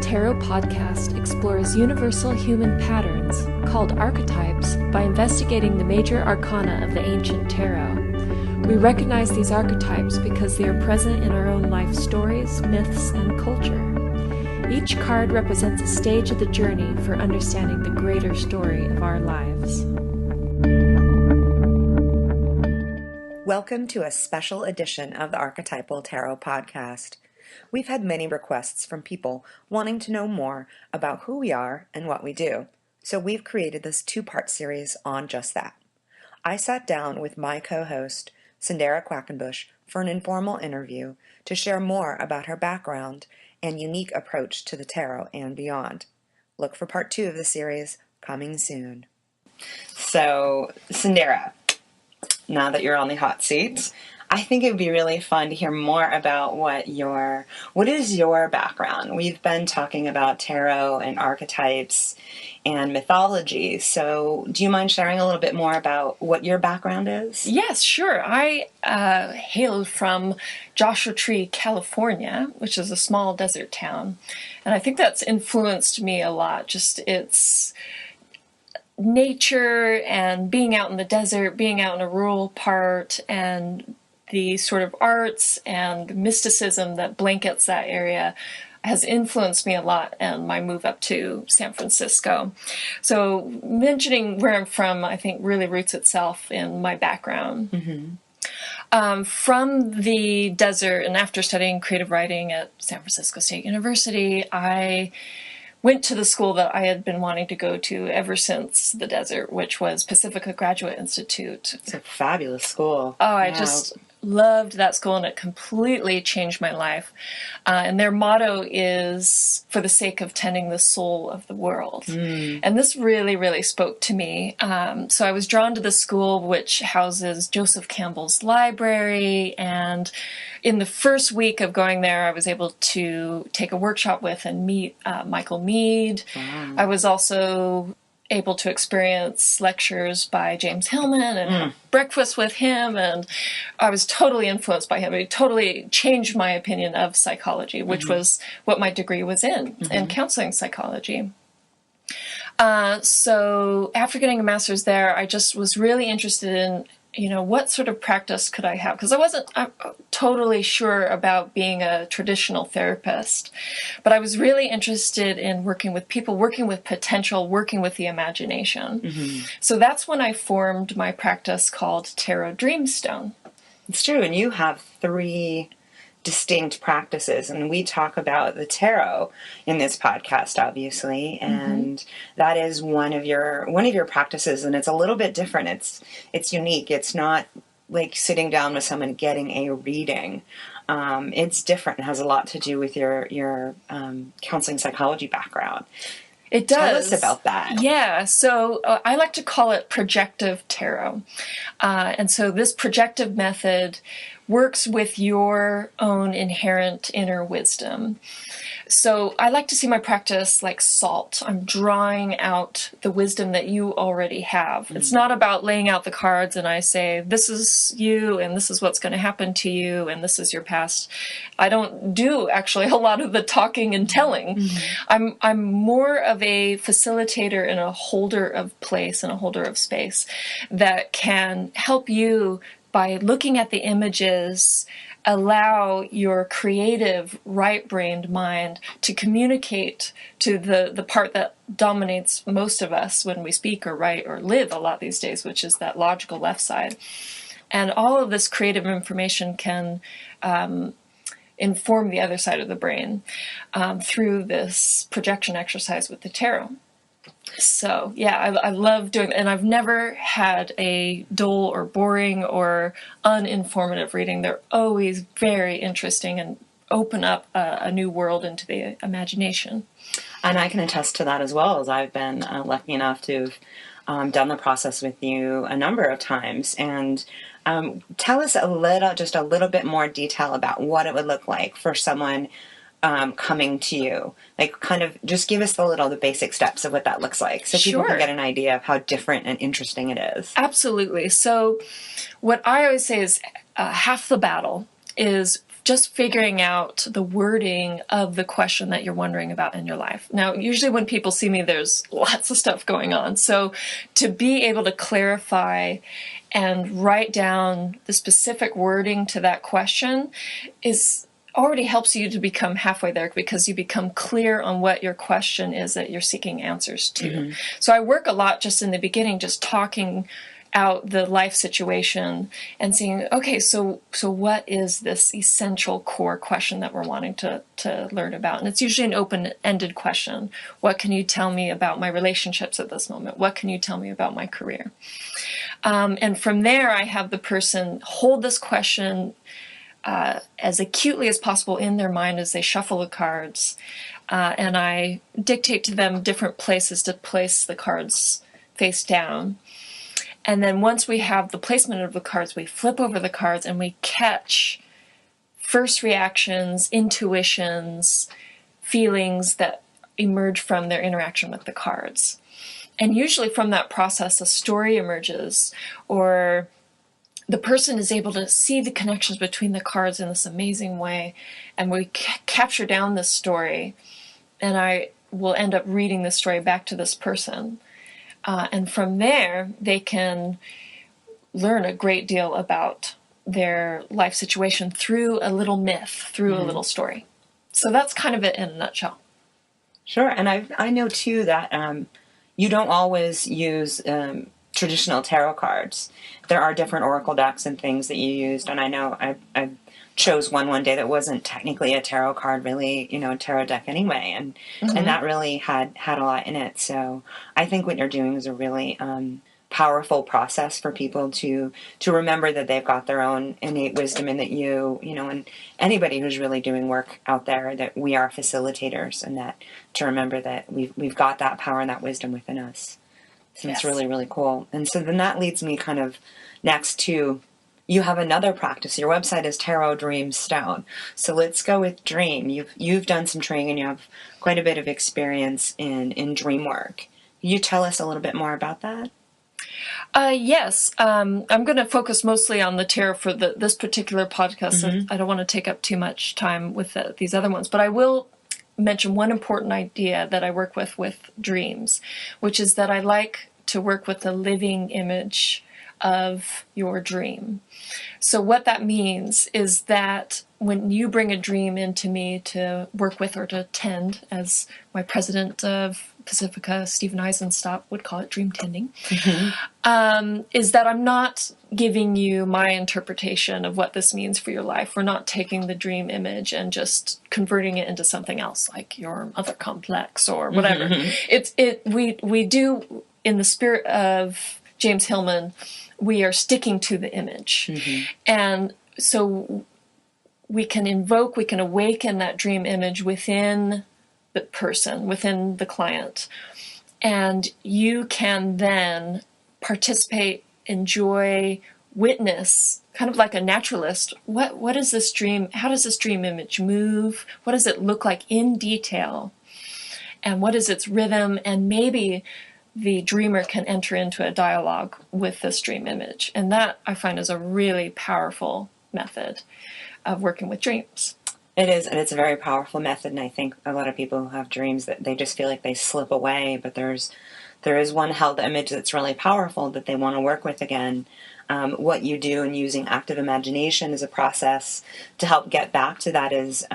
Tarot Podcast explores universal human patterns, called archetypes, by investigating the major arcana of the ancient tarot. We recognize these archetypes because they are present in our own life stories, myths, and culture. Each card represents a stage of the journey for understanding the greater story of our lives. Welcome to a special edition of the Archetypal Tarot Podcast. We've had many requests from people wanting to know more about who we are and what we do, so we've created this two-part series on just that. I sat down with my co-host, Cyndera Quakenbush, for an informal interview to share more about her background and unique approach to the tarot and beyond. Look for part 2 of the series coming soon. So, Cyndera, now that you're on the hot seat, I think it would be really fun to hear more about what is your background. We've been talking about tarot and archetypes and mythology, so do you mind sharing a little bit more about what your background is? Yes, sure. I hail from Joshua Tree, California, which is a small desert town, and I think that's influenced me a lot. Just its nature and being out in the desert, being out in a rural part, and the sort of arts and mysticism that blankets that area has influenced me a lot in my move up to San Francisco. So mentioning where I'm from, I think really roots itself in my background. Mm-hmm. From the desert, and after studying creative writing at San Francisco State University, I went to the school that I had been wanting to go to ever since the desert, which was Pacifica Graduate Institute. It's a fabulous school. Oh, I just loved that school, and it completely changed my life. And their motto is, for the sake of tending the soul of the world. And this really, really spoke to me. So I was drawn to the school, which houses Joseph Campbell's library, and in the first week of going there, I was able to take a workshop with and meet Michael Meade. Wow. I was also able to experience lectures by James Hillman and have breakfast with him, and I was totally influenced by him. It totally changed my opinion of psychology, which was what my degree was in counseling psychology. So after getting a master's there, I just was really interested in what sort of practice could I have? Because I wasn't totally sure about being a traditional therapist, but I was really interested in working with people, working with potential, working with the imagination. So that's when I formed my practice called Tarot Dreamstone. It's true, and you have 3 distinct practices, and we talk about the tarot in this podcast, obviously, and that is one of your practices, and it's a little bit different. It's unique. It's not like sitting down with someone getting a reading. It's different. It has a lot to do with your counseling psychology background. It does. Tell us about that. Yeah, so I like to call it projective tarot. And so this projective method works with your own inherent inner wisdom. So I like to see my practice like salt. I'm drawing out the wisdom that you already have. It's not about laying out the cards and I say, this is you and this is what's going to happen to you and this is your past. I don't do actually a lot of the talking and telling. I'm more of a facilitator and a holder of place and a holder of space that can help you by looking at the images, allow your creative, right-brained mind to communicate to the part that dominates most of us when we speak or write or live a lot these days, which is that logical left side. And all of this creative information can inform the other side of the brain through this projection exercise with the tarot. So, yeah, I love doing it, and I've never had a dull or boring or uninformative reading. They're always very interesting and open up a new world into the imagination. And I can attest to that as well, as I've been lucky enough to have done the process with you a number of times. And tell us just a little bit more detail about what it would look like for someone coming to you. Like, kind of just give us the basic steps of what that looks like so people can get an idea of how different and interesting it is. Absolutely. So what I always say is half the battle is just figuring out the wording of the question that you're wondering about in your life. Now, usually when people see me, there's lots of stuff going on. So to be able to clarify and write down the specific wording to that question already helps you to become halfway there, because you become clear on what your question is that you're seeking answers to. Mm-hmm. So I work a lot just in the beginning, just talking out the life situation and seeing, okay, so what is this essential core question that we're wanting to learn about? And it's usually an open-ended question. What can you tell me about my relationships at this moment? What can you tell me about my career? And from there, I have the person hold this question as acutely as possible in their mind as they shuffle the cards. And I dictate to them different places to place the cards face down. And then once we have the placement of the cards, we flip over the cards and we catch first reactions, intuitions, feelings that emerge from their interaction with the cards. And usually from that process, a story emerges, or the person is able to see the connections between the cards in this amazing way. And we capture down this story, and I will end up reading the story back to this person. And from there, they can learn a great deal about their life situation through a little myth, through a little story. So that's kind of it in a nutshell. Sure. And I know, too, that you don't always use traditional tarot cards. There are different oracle decks and things that you used. And I know I chose one day that wasn't technically a tarot card, really, a tarot deck anyway. And that really had a lot in it. So I think what you're doing is a really powerful process for people to remember that they've got their own innate wisdom, and that and anybody who's really doing work out there, that we are facilitators, and that to remember that we've got that power and that wisdom within us. So It's really, really cool. And so then that leads me kind of next to, you have another practice. Your website is Tarot Dream Stone. So let's go with dream. You've done some training, and you have quite a bit of experience in dream work. Can you tell us a little bit more about that? Yes. I'm going to focus mostly on the tarot for this particular podcast. So I don't want to take up too much time with these other ones, but I will mention one important idea that I work with dreams, which is that I like to work with a living image of your dream. So what that means is that when you bring a dream into me to work with or to tend, as my president of Pacifica, Stephen Eisenstadt, would call it dream tending, is that I'm not giving you my interpretation of what this means for your life. We're not taking the dream image and just converting it into something else, like your mother complex or whatever. We do, in the spirit of James Hillman, we are sticking to the image. And so we can awaken that dream image within the person, within the client. And you can then participate, enjoy, witness, kind of like a naturalist. What is this dream? How does this dream image move? What does it look like in detail? And what is its rhythm? And maybe the dreamer can enter into a dialogue with this dream image. And that, I find, is a really powerful method of working with dreams. It is, and it's a very powerful method, and I think a lot of people who have dreams, that they just feel like they slip away, but there is one held image that's really powerful that they want to work with again. What you do in using active imagination as a process to help get back to that is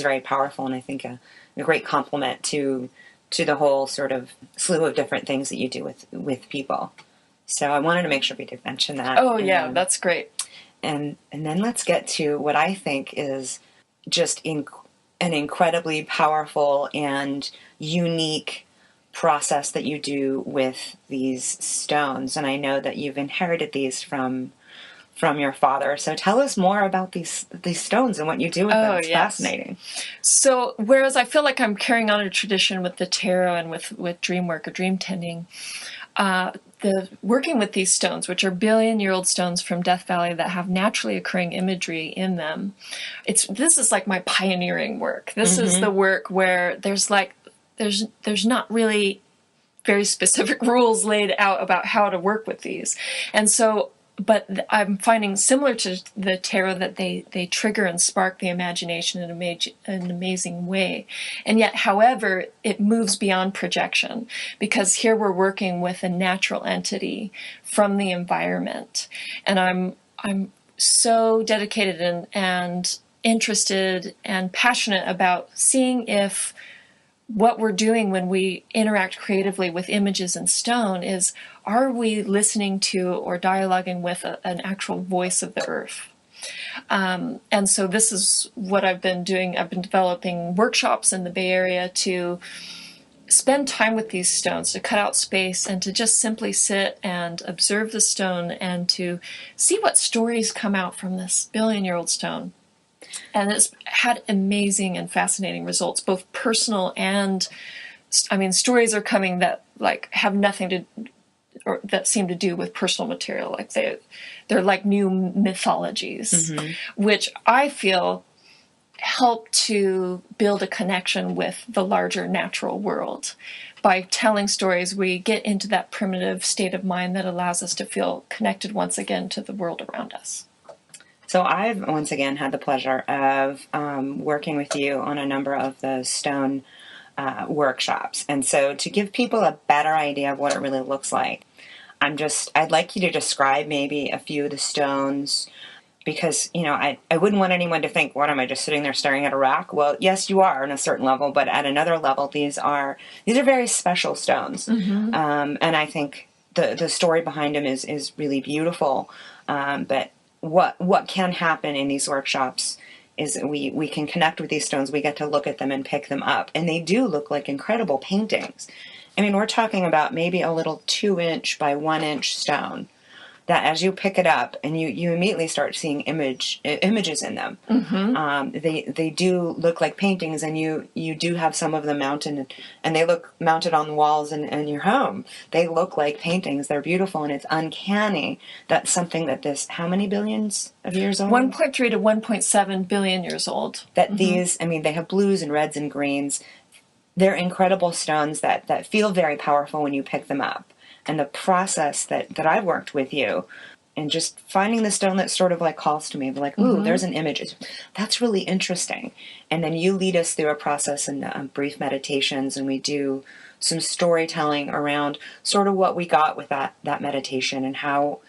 very powerful, and I think a great complement to the whole sort of slew of different things that you do with people. So I wanted to make sure we did mention that. Oh, yeah, that's great. And then let's get to what I think is just an incredibly powerful and unique process that you do with these stones. And I know that you've inherited these from your father. So tell us more about these stones and what you do with them. It's fascinating. So whereas I feel like I'm carrying on a tradition with the tarot and with dream work or dream tending, the working with these stones, which are billion-year-old stones from Death Valley that have naturally occurring imagery in them, this is like my pioneering work. This is the work where there's not really very specific rules laid out about how to work with these. And so I'm finding similar to the tarot that they trigger and spark the imagination in an amazing way. And yet, however, it moves beyond projection, because here we're working with a natural entity from the environment. And I'm so dedicated and interested and passionate about seeing if what we're doing when we interact creatively with images in stone is, are we listening to or dialoguing with an actual voice of the earth? And so this is what I've been doing. I've been developing workshops in the Bay Area to spend time with these stones, to cut out space and to just simply sit and observe the stone and to see what stories come out from this billion-year-old stone. And it's had amazing and fascinating results, both personal and, stories are coming that have nothing to, or that seem to do with personal material. Like they're like new mythologies, which I feel help to build a connection with the larger natural world. By telling stories, we get into that primitive state of mind that allows us to feel connected once again to the world around us. So I've once again had the pleasure of working with you on a number of the stone workshops. And so to give people a better idea of what it really looks like, I'd like you to describe maybe a few of the stones, because, I wouldn't want anyone to think, what am I, just sitting there staring at a rock? Well, yes, you are on a certain level, but at another level, these are very special stones. And I think the story behind them is really beautiful. But what can happen in these workshops is we can connect with these stones. We get to look at them and pick them up. And they do look like incredible paintings. We're talking about maybe a little 2-inch by 1-inch stone that as you pick it up and you immediately start seeing images in them. They do look like paintings, and you do have some of them mounted, and they look mounted on the walls in your home. They look like paintings. They're beautiful, and it's uncanny that something that this, how many billions of years old? 1.3 to 1.7 billion years old. That these, they have blues and reds and greens. They're incredible stones that feel very powerful when you pick them up. And the process that I've worked with you, and just finding the stone that sort of calls to me, like, ooh, there's an image. That's really interesting. And then you lead us through a process and brief meditations, and we do some storytelling around sort of what we got with that meditation, and how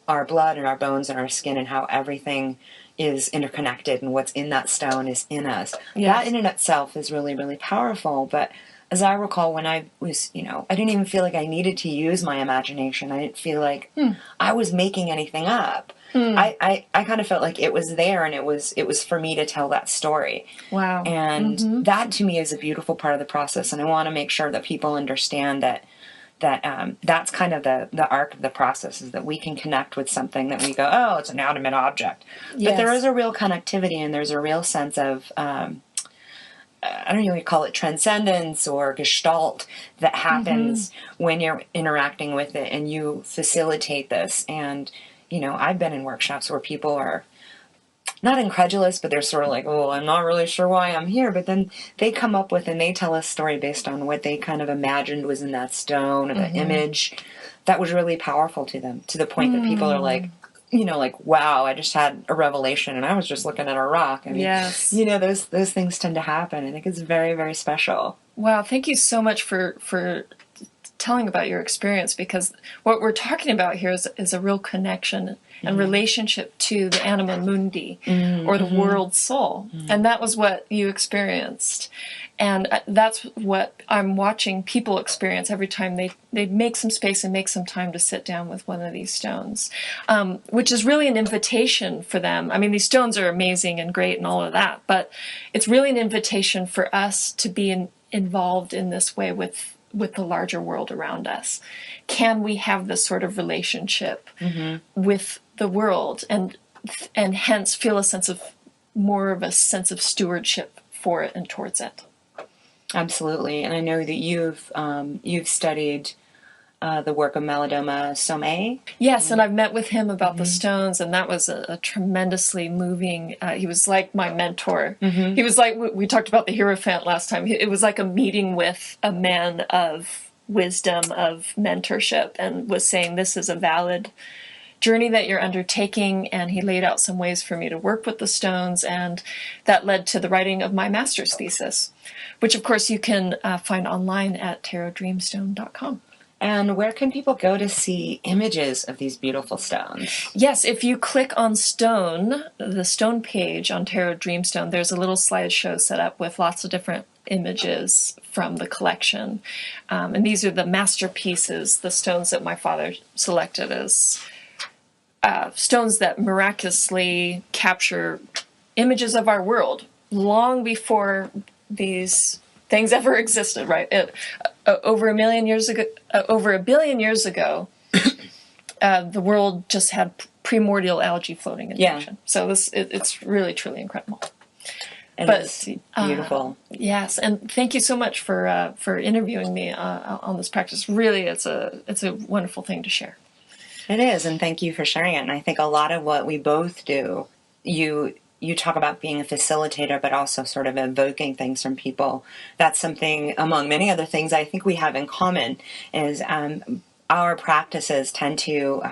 our blood and our bones and our skin and how everything is interconnected, and what's in that stone is in us. Yes. That in and itself is really, really powerful. But as I recall, when I was, I didn't even feel like I needed to use my imagination. I didn't feel like I was making anything up. I kind of felt like it was there, and it was for me to tell that story. Wow. And that to me is a beautiful part of the process. And I want to make sure that people understand that that's kind of the arc of the process, is that we can connect with something that we go, oh, it's an inanimate object. Yes. But there is a real connectivity, and there's a real sense of, I don't know, you call it transcendence or gestalt, that happens when you're interacting with it and you facilitate this. And, I've been in workshops where people are not incredulous, but they're sort of like, oh, I'm not really sure why I'm here. But then they come up with, and they tell a story based on what they kind of imagined was in that stone or the image that was really powerful to them, to the point that people are like, wow, I just had a revelation and I was just looking at a rock. Yes. Those things tend to happen. I think it's very, very special. Wow. Thank you so much for telling about your experience, because what we're talking about here is a real connection and relationship to the anima mundi, or the world soul. And that was what you experienced. And that's what I'm watching people experience every time they make some space and make some time to sit down with one of these stones, which is really an invitation for them. These stones are amazing and great and all of that, but it's really an invitation for us to be involved in this way with the larger world around us. Can we have this sort of relationship with the world, and hence feel more of a sense of stewardship for it and towards it? Absolutely. And I know that you've studied the work of Malidoma Somé. Yes, and I've met with him about the stones, and that was a tremendously moving, he was like my mentor. He was like, we talked about the Hierophant last time, it was like a meeting with a man of wisdom, of mentorship, and was saying, this is a valid journey that you're undertaking, and he laid out some ways for me to work with the stones, and that led to the writing of my master's thesis, which of course you can find online at tarotdreamstone.com. And where can people go to see images of these beautiful stones? Yes, if you click on stone, the stone page on Tarot Dreamstone, there's a little slideshow set up with lots of different images from the collection. And these are the masterpieces, the stones that my father selected as stones that miraculously capture images of our world long before these things ever existed, right? Over a billion years ago, the world just had primordial algae floating in the ocean. So it's really, truly incredible. It's beautiful. Yes, and thank you so much for interviewing me on this practice. Really, it's a wonderful thing to share. It is, and thank you for sharing it. And I think a lot of what we both do, you talk about being a facilitator, but also sort of evoking things from people. That's something, among many other things, I think we have in common, is our practices tend to,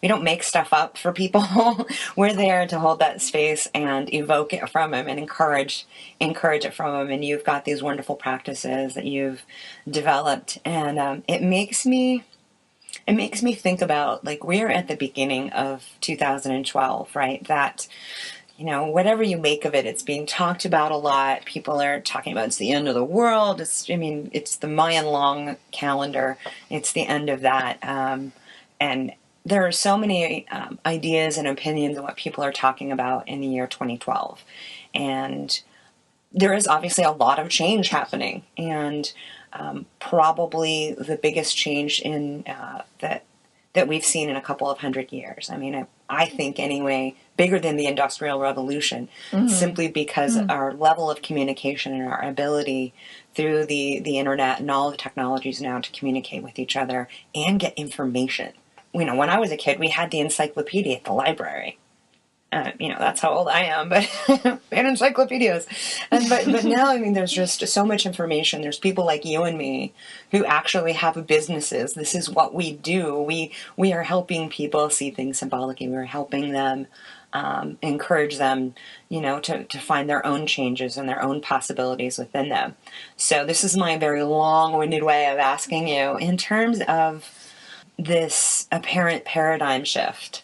we don't make stuff up for people. We're there to hold that space and evoke it from them and encourage it from them. And you've got these wonderful practices that you've developed. And it makes me think about, like, we're at the beginning of 2012, right? That, whatever you make of it, it's being talked about a lot. People are talking about it's the end of the world. It's the Mayan long calendar. It's the end of that. And there are so many ideas and opinions of what people are talking about in the year 2012. And there is obviously a lot of change happening. And probably the biggest change in that we've seen in a couple of 100 years. I mean, I think anyway, bigger than the Industrial Revolution, simply because our level of communication and our ability through the internet and all the technologies now to communicate with each other and get information. When I was a kid, we had the encyclopedia at the library. That's how old I am, but we had encyclopedias. But now, there's just so much information. There's people like you and me who actually have businesses. This is what we do. We are helping people see things symbolically. We're helping them, encourage them, to find their own changes and their own possibilities within them. So this is my very long-winded way of asking you, in terms of this apparent paradigm shift,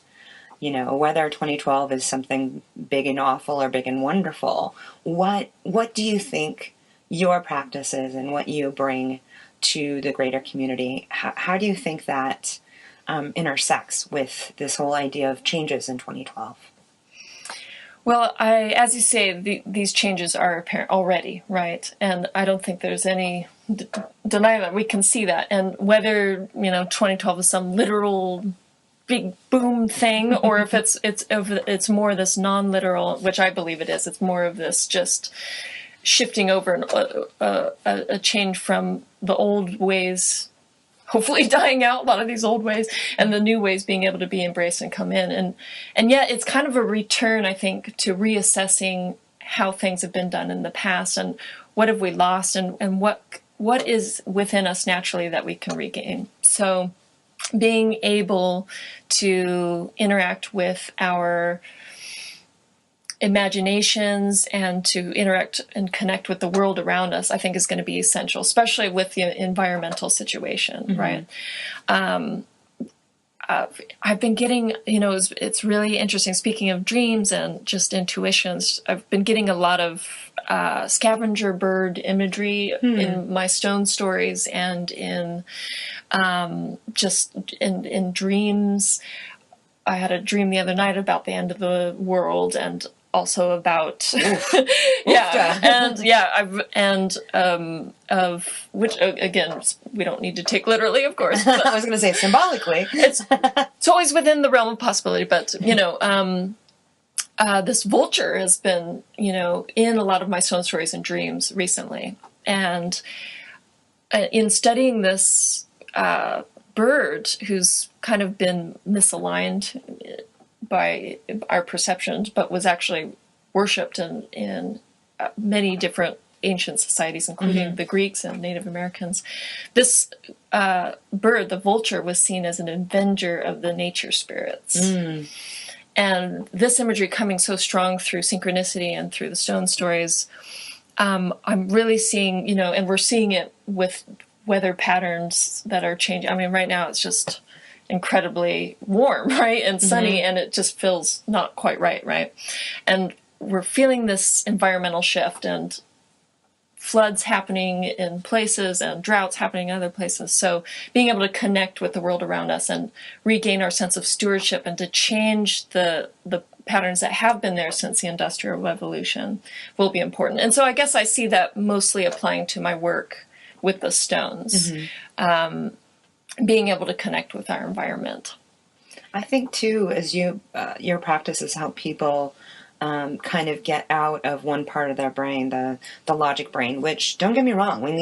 whether 2012 is something big and awful or big and wonderful, what do you think your practice is and what you bring to the greater community? How do you think that intersects with this whole idea of changes in 2012? Well, as you say, these changes are apparent already, right? And I don't think there's any denial that we can see that. And whether 2012 is some literal big boom thing, or if it's more this non-literal, which I believe it is. It's more of this just shifting over a change from the old ways, hopefully dying out, a lot of these old ways, and the new ways being able to be embraced and come in. And yet it's kind of a return, I think, to reassessing how things have been done in the past and what have we lost and what is within us naturally that we can regain. So being able to interact with our imaginations and to interact and connect with the world around us, I think is going to be essential, especially with the environmental situation, right? I've been getting, it's really interesting, speaking of dreams and just intuitions, I've been getting a lot of scavenger bird imagery in my stone stories and in just in dreams. I had a dream the other night about the end of the world and also about of which again we don't need to take literally, of course, but I was going to say symbolically. It's always within the realm of possibility, but this vulture has been in a lot of my stone stories and dreams recently, and in studying this bird who's kind of been misaligned by our perceptions, but was actually worshipped in many different ancient societies, including the Greeks and Native Americans. This bird, the vulture, was seen as an avenger of the nature spirits. And this imagery coming so strong through synchronicity and through the stone stories, I'm really seeing, and we're seeing it with weather patterns that are changing. I mean, right now it's just incredibly warm, right? And sunny, and it just feels not quite right? And we're feeling this environmental shift and floods happening in places and droughts happening in other places. So being able to connect with the world around us and regain our sense of stewardship and to change the patterns that have been there since the Industrial Revolution will be important. And so I guess I see that mostly applying to my work with the stones, being able to connect with our environment. I think too, as your practices help people kind of get out of one part of their brain, the logic brain, which, don't get me wrong, we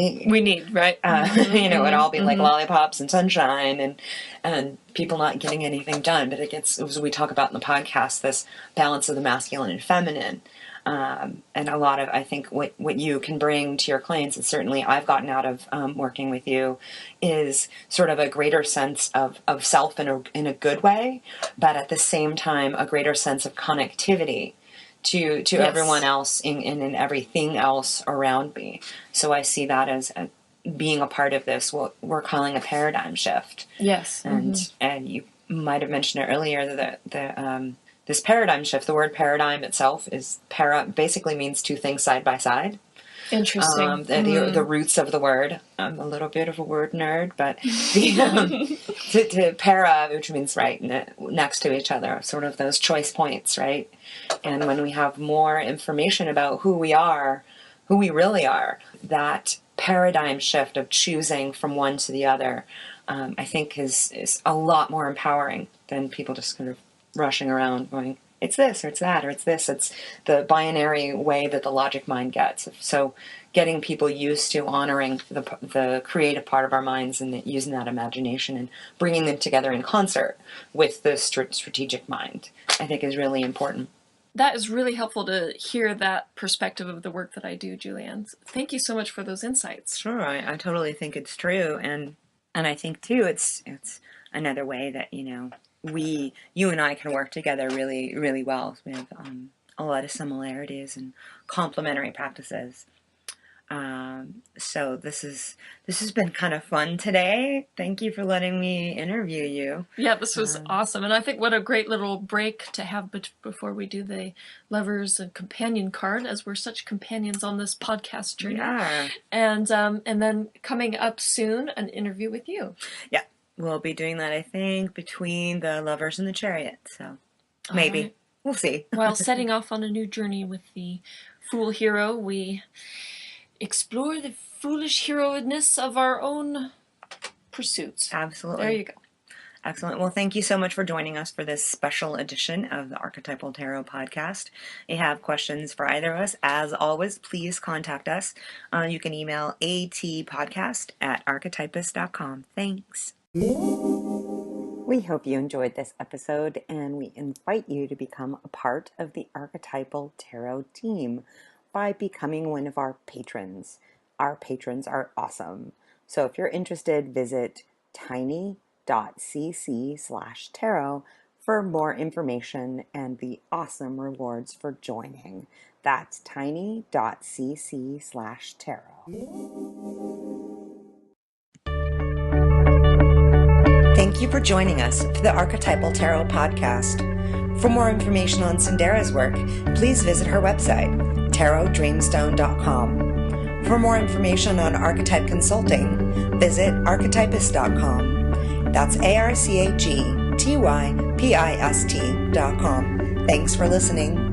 need, right? It'd all be like lollipops and sunshine and people not getting anything done. But it gets, as we talk about in the podcast, this balance of the masculine and feminine. And a lot of, I think, what you can bring to your clients, and certainly I've gotten out of working with you, is sort of a greater sense of self in a good way, but at the same time, a greater sense of connectivity to everyone else and everything else around me. So I see that as being a part of this, what we're calling a paradigm shift. Yes. And you might have mentioned it earlier, that this paradigm shift, the word paradigm itself is basically means two things side by side. Interesting. The roots of the word. I'm a little bit of a word nerd, but to para, which means right next to each other, sort of those choice points, right? And when we have more information about who we really are, that paradigm shift of choosing from one to the other, I think is a lot more empowering than people just kind of rushing around going, it's this, or it's that, or it's this. It's the binary way that the logic mind gets. So getting people used to honoring the creative part of our minds and using that imagination and bringing them together in concert with the strategic mind, I think is really important. That is really helpful to hear that perspective of the work that I do, Julianne. Thank you so much for those insights. Sure, I totally think it's true. And I think, too, it's another way that, you and I can work together really, really well. We have a lot of similarities and complementary practices. So this has been kind of fun today. Thank you for letting me interview you. Yeah, this was awesome. And I think what a great little break to have before we do the lovers and companion card, as we're such companions on this podcast journey. Yeah. And then coming up soon, an interview with you. Yeah. We'll be doing that, I think, between the lovers and the chariot. So maybe. Right. We'll see. While setting off on a new journey with the fool hero, we explore the foolish heroedness of our own pursuits. Absolutely. There you go. Excellent. Well, thank you so much for joining us for this special edition of the Archetypal Tarot Podcast. If you have questions for either of us, as always, please contact us. You can email atpodcast@archetypus.com. Thanks. We hope you enjoyed this episode, and we invite you to become a part of the Archetypal Tarot team by becoming one of our patrons. Our patrons are awesome. So if you're interested, visit tiny.cc/tarot for more information and the awesome rewards for joining. That's tiny.cc/tarot. Thank you for joining us for the Archetypal Tarot Podcast. For more information on Cyndera's work, please visit her website, tarotdreamstone.com. For more information on archetype consulting, visit archetypist.com. That's archetypist.com. Thanks for listening.